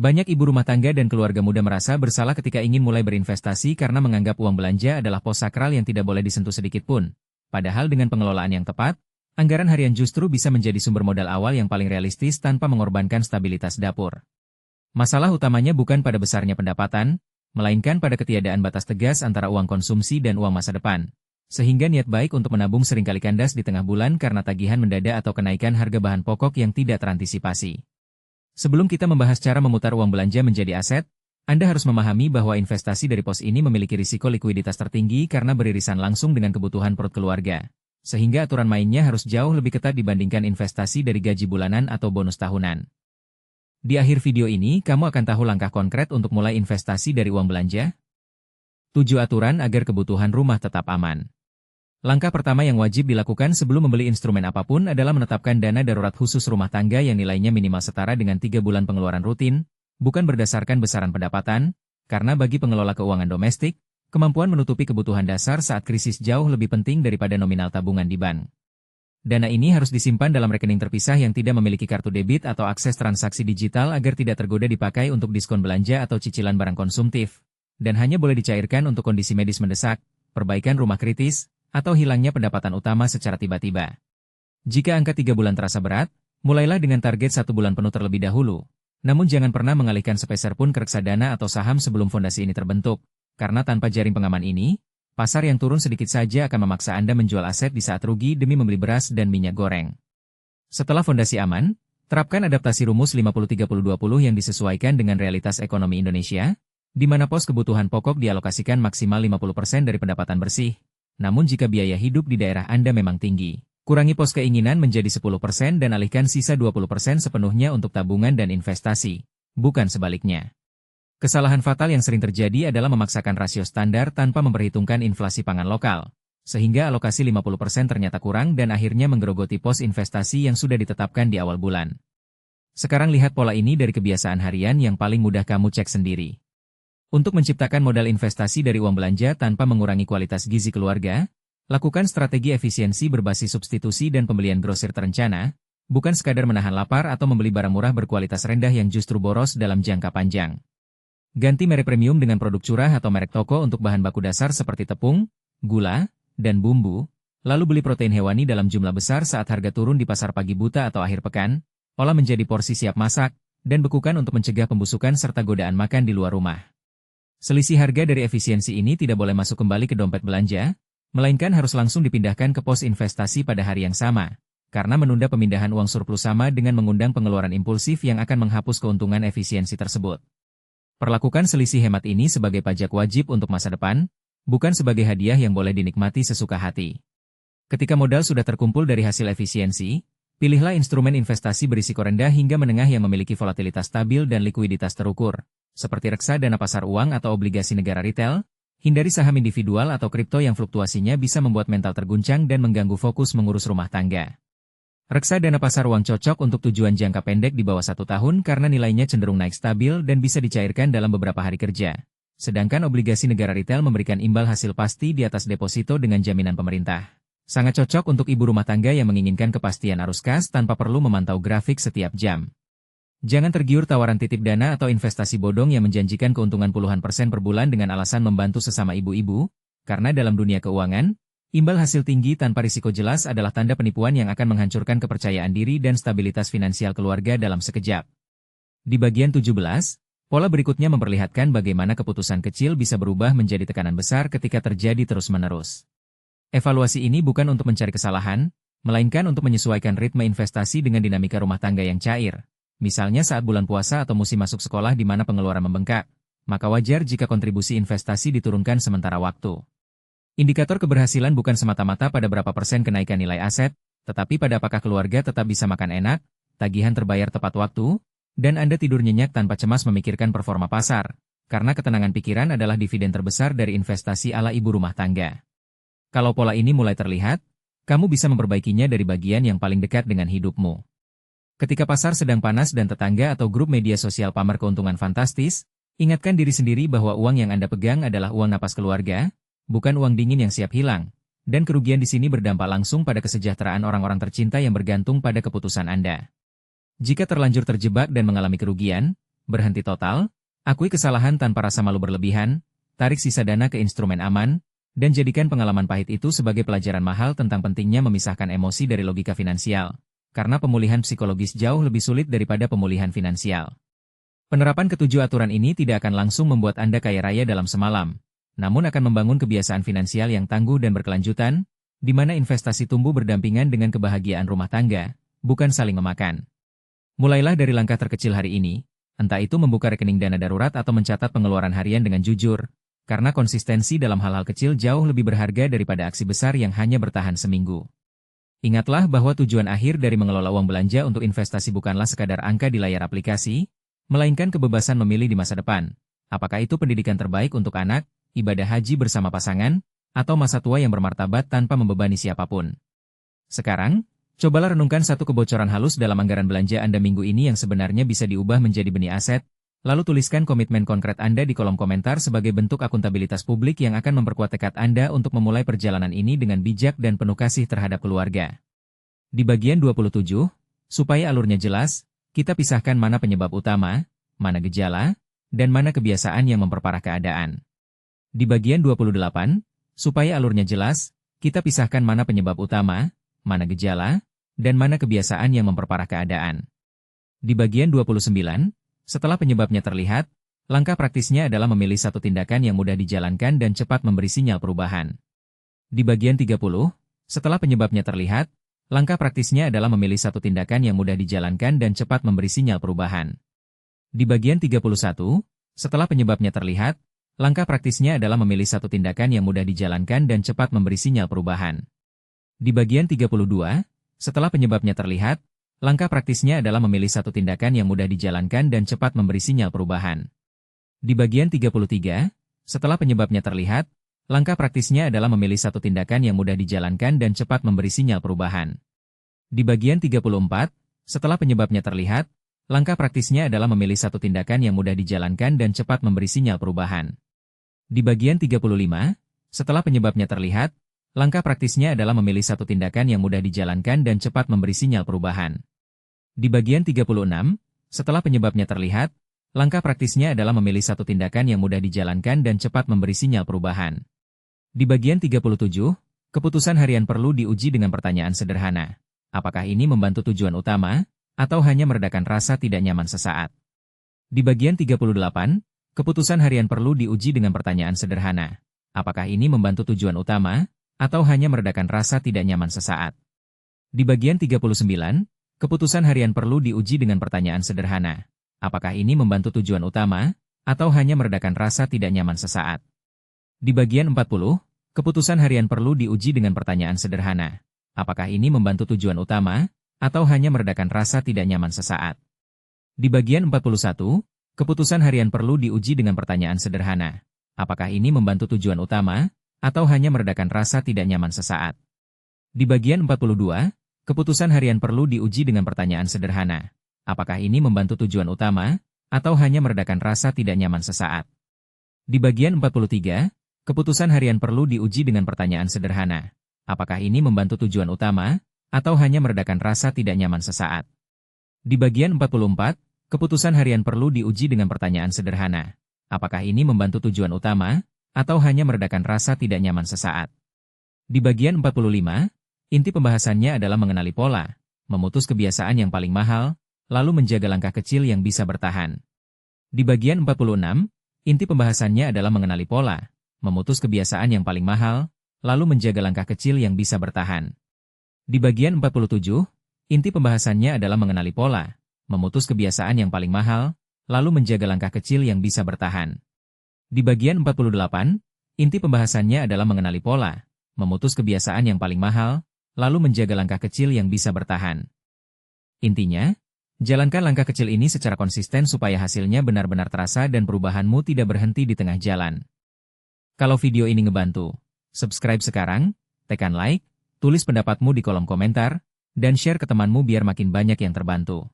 Banyak ibu rumah tangga dan keluarga muda merasa bersalah ketika ingin mulai berinvestasi karena menganggap uang belanja adalah pos sakral yang tidak boleh disentuh sedikit pun. Padahal dengan pengelolaan yang tepat, anggaran harian justru bisa menjadi sumber modal awal yang paling realistis tanpa mengorbankan stabilitas dapur. Masalah utamanya bukan pada besarnya pendapatan, melainkan pada ketiadaan batas tegas antara uang konsumsi dan uang masa depan. Sehingga niat baik untuk menabung seringkali kandas di tengah bulan karena tagihan mendadak atau kenaikan harga bahan pokok yang tidak terantisipasi. Sebelum kita membahas cara memutar uang belanja menjadi aset, Anda harus memahami bahwa investasi dari pos ini memiliki risiko likuiditas tertinggi karena beririsan langsung dengan kebutuhan perut keluarga. Sehingga aturan mainnya harus jauh lebih ketat dibandingkan investasi dari gaji bulanan atau bonus tahunan. Di akhir video ini, kamu akan tahu langkah konkret untuk mulai investasi dari uang belanja. 7 aturan agar kebutuhan rumah tetap aman. Langkah pertama yang wajib dilakukan sebelum membeli instrumen apapun adalah menetapkan dana darurat khusus rumah tangga yang nilainya minimal setara dengan 3 bulan pengeluaran rutin, bukan berdasarkan besaran pendapatan, karena bagi pengelola keuangan domestik, kemampuan menutupi kebutuhan dasar saat krisis jauh lebih penting daripada nominal tabungan di bank. Dana ini harus disimpan dalam rekening terpisah yang tidak memiliki kartu debit atau akses transaksi digital agar tidak tergoda dipakai untuk diskon belanja atau cicilan barang konsumtif, dan hanya boleh dicairkan untuk kondisi medis mendesak, perbaikan rumah kritis, atau hilangnya pendapatan utama secara tiba-tiba. Jika angka 3 bulan terasa berat, mulailah dengan target 1 bulan penuh terlebih dahulu, namun jangan pernah mengalihkan sepeser pun ke reksadana atau saham sebelum fondasi ini terbentuk, karena tanpa jaring pengaman ini, pasar yang turun sedikit saja akan memaksa Anda menjual aset di saat rugi demi membeli beras dan minyak goreng. Setelah fondasi aman, terapkan adaptasi rumus 50-30-20 yang disesuaikan dengan realitas ekonomi Indonesia, di mana pos kebutuhan pokok dialokasikan maksimal 50% dari pendapatan bersih. Namun jika biaya hidup di daerah Anda memang tinggi, kurangi pos keinginan menjadi 10% dan alihkan sisa 20% sepenuhnya untuk tabungan dan investasi, bukan sebaliknya. Kesalahan fatal yang sering terjadi adalah memaksakan rasio standar tanpa memperhitungkan inflasi pangan lokal, sehingga alokasi 50% ternyata kurang dan akhirnya menggerogoti pos investasi yang sudah ditetapkan di awal bulan. Sekarang lihat pola ini dari kebiasaan harian yang paling mudah kamu cek sendiri. Untuk menciptakan modal investasi dari uang belanja tanpa mengurangi kualitas gizi keluarga, lakukan strategi efisiensi berbasis substitusi dan pembelian grosir terencana, bukan sekadar menahan lapar atau membeli barang murah berkualitas rendah yang justru boros dalam jangka panjang. Ganti merek premium dengan produk curah atau merek toko untuk bahan baku dasar seperti tepung, gula, dan bumbu, lalu beli protein hewani dalam jumlah besar saat harga turun di pasar pagi buta atau akhir pekan, olah menjadi porsi siap masak, dan bekukan untuk mencegah pembusukan serta godaan makan di luar rumah. Selisih harga dari efisiensi ini tidak boleh masuk kembali ke dompet belanja, melainkan harus langsung dipindahkan ke pos investasi pada hari yang sama, karena menunda pemindahan uang surplus sama dengan mengundang pengeluaran impulsif yang akan menghapus keuntungan efisiensi tersebut. Perlakukan selisih hemat ini sebagai pajak wajib untuk masa depan, bukan sebagai hadiah yang boleh dinikmati sesuka hati. Ketika modal sudah terkumpul dari hasil efisiensi, pilihlah instrumen investasi berisiko rendah hingga menengah yang memiliki volatilitas stabil dan likuiditas terukur, seperti reksadana pasar uang atau obligasi negara retail. Hindari saham individual atau kripto yang fluktuasinya bisa membuat mental terguncang dan mengganggu fokus mengurus rumah tangga. Reksadana pasar uang cocok untuk tujuan jangka pendek di bawah 1 tahun karena nilainya cenderung naik stabil dan bisa dicairkan dalam beberapa hari kerja. Sedangkan obligasi negara retail memberikan imbal hasil pasti di atas deposito dengan jaminan pemerintah. Sangat cocok untuk ibu rumah tangga yang menginginkan kepastian arus kas tanpa perlu memantau grafik setiap jam. Jangan tergiur tawaran titip dana atau investasi bodong yang menjanjikan keuntungan puluhan persen per bulan dengan alasan membantu sesama ibu-ibu, karena dalam dunia keuangan, imbal hasil tinggi tanpa risiko jelas adalah tanda penipuan yang akan menghancurkan kepercayaan diri dan stabilitas finansial keluarga dalam sekejap. Di bagian 17, pola berikutnya memperlihatkan bagaimana keputusan kecil bisa berubah menjadi tekanan besar ketika terjadi terus-menerus. Evaluasi ini bukan untuk mencari kesalahan, melainkan untuk menyesuaikan ritme investasi dengan dinamika rumah tangga yang cair. Misalnya saat bulan puasa atau musim masuk sekolah di mana pengeluaran membengkak, maka wajar jika kontribusi investasi diturunkan sementara waktu. Indikator keberhasilan bukan semata-mata pada berapa persen kenaikan nilai aset, tetapi pada apakah keluarga tetap bisa makan enak, tagihan terbayar tepat waktu, dan Anda tidur nyenyak tanpa cemas memikirkan performa pasar, karena ketenangan pikiran adalah dividen terbesar dari investasi ala ibu rumah tangga. Kalau pola ini mulai terlihat, kamu bisa memperbaikinya dari bagian yang paling dekat dengan hidupmu. Ketika pasar sedang panas dan tetangga atau grup media sosial pamer keuntungan fantastis, ingatkan diri sendiri bahwa uang yang Anda pegang adalah uang napas keluarga, bukan uang dingin yang siap hilang, dan kerugian di sini berdampak langsung pada kesejahteraan orang-orang tercinta yang bergantung pada keputusan Anda. Jika terlanjur terjebak dan mengalami kerugian, berhenti total, akui kesalahan tanpa rasa malu berlebihan, tarik sisa dana ke instrumen aman, dan jadikan pengalaman pahit itu sebagai pelajaran mahal tentang pentingnya memisahkan emosi dari logika finansial. Karena pemulihan psikologis jauh lebih sulit daripada pemulihan finansial. Penerapan ketujuh aturan ini tidak akan langsung membuat Anda kaya raya dalam semalam, namun akan membangun kebiasaan finansial yang tangguh dan berkelanjutan, di mana investasi tumbuh berdampingan dengan kebahagiaan rumah tangga, bukan saling memakan. Mulailah dari langkah terkecil hari ini, entah itu membuka rekening dana darurat atau mencatat pengeluaran harian dengan jujur, karena konsistensi dalam hal-hal kecil jauh lebih berharga daripada aksi besar yang hanya bertahan seminggu. Ingatlah bahwa tujuan akhir dari mengelola uang belanja untuk investasi bukanlah sekadar angka di layar aplikasi, melainkan kebebasan memilih di masa depan. Apakah itu pendidikan terbaik untuk anak, ibadah haji bersama pasangan, atau masa tua yang bermartabat tanpa membebani siapapun. Sekarang, cobalah renungkan satu kebocoran halus dalam anggaran belanja Anda minggu ini yang sebenarnya bisa diubah menjadi benih aset, lalu tuliskan komitmen konkret Anda di kolom komentar sebagai bentuk akuntabilitas publik yang akan memperkuat tekad Anda untuk memulai perjalanan ini dengan bijak dan penuh kasih terhadap keluarga. Di bagian 27, supaya alurnya jelas, kita pisahkan mana penyebab utama, mana gejala, dan mana kebiasaan yang memperparah keadaan. Di bagian 28, supaya alurnya jelas, kita pisahkan mana penyebab utama, mana gejala, dan mana kebiasaan yang memperparah keadaan. Di bagian 29, setelah penyebabnya terlihat, langkah praktisnya adalah memilih satu tindakan yang mudah dijalankan dan cepat memberi sinyal perubahan. Di bagian 30, setelah penyebabnya terlihat, langkah praktisnya adalah memilih satu tindakan yang mudah dijalankan dan cepat memberi sinyal perubahan. Di bagian 31, setelah penyebabnya terlihat, langkah praktisnya adalah memilih satu tindakan yang mudah dijalankan dan cepat memberi sinyal perubahan. Di bagian 32, setelah penyebabnya terlihat, langkah praktisnya adalah memilih satu tindakan yang mudah dijalankan dan cepat memberi sinyal perubahan. Di bagian 33, setelah penyebabnya terlihat, langkah praktisnya adalah memilih satu tindakan yang mudah dijalankan dan cepat memberi sinyal perubahan. Di bagian 34, setelah penyebabnya terlihat, langkah praktisnya adalah memilih satu tindakan yang mudah dijalankan dan cepat memberi sinyal perubahan. Di bagian 35, setelah penyebabnya terlihat, langkah praktisnya adalah memilih satu tindakan yang mudah dijalankan dan cepat memberi sinyal perubahan. Di bagian 36, setelah penyebabnya terlihat, langkah praktisnya adalah memilih satu tindakan yang mudah dijalankan dan cepat memberi sinyal perubahan. Di bagian 37, keputusan harian perlu diuji dengan pertanyaan sederhana. Apakah ini membantu tujuan utama, atau hanya meredakan rasa tidak nyaman sesaat? Di bagian 38, keputusan harian perlu diuji dengan pertanyaan sederhana. Apakah ini membantu tujuan utama, atau hanya meredakan rasa tidak nyaman sesaat? Di bagian 39, keputusan harian perlu diuji dengan pertanyaan sederhana. Apakah ini membantu tujuan utama, atau hanya meredakan rasa tidak nyaman sesaat? Di bagian 40, keputusan harian perlu diuji dengan pertanyaan sederhana. Apakah ini membantu tujuan utama, atau hanya meredakan rasa tidak nyaman sesaat? Di bagian 41, keputusan harian perlu diuji dengan pertanyaan sederhana. Apakah ini membantu tujuan utama, atau hanya meredakan rasa tidak nyaman sesaat? Di bagian 42, keputusan harian perlu diuji dengan pertanyaan sederhana. Apakah ini membantu tujuan utama, atau hanya meredakan rasa tidak nyaman sesaat? Di bagian 43, keputusan harian perlu diuji dengan pertanyaan sederhana. Apakah ini membantu tujuan utama, atau hanya meredakan rasa tidak nyaman sesaat? Di bagian 44, keputusan harian perlu diuji dengan pertanyaan sederhana. Apakah ini membantu tujuan utama, atau hanya meredakan rasa tidak nyaman sesaat? Di bagian 45, inti pembahasannya adalah mengenali pola, memutus kebiasaan yang paling mahal, lalu menjaga langkah kecil yang bisa bertahan. Di bagian 46, inti pembahasannya adalah mengenali pola, memutus kebiasaan yang paling mahal, lalu menjaga langkah kecil yang bisa bertahan. Di bagian 47, inti pembahasannya adalah mengenali pola, memutus kebiasaan yang paling mahal, lalu menjaga langkah kecil yang bisa bertahan. Di bagian 48, inti pembahasannya adalah mengenali pola, memutus kebiasaan yang paling mahal, lalu menjaga langkah kecil yang bisa bertahan. Intinya, jalankan langkah kecil ini secara konsisten supaya hasilnya benar-benar terasa dan perubahanmu tidak berhenti di tengah jalan. Kalau video ini ngebantu, subscribe sekarang, tekan like, tulis pendapatmu di kolom komentar, dan share ke temanmu biar makin banyak yang terbantu.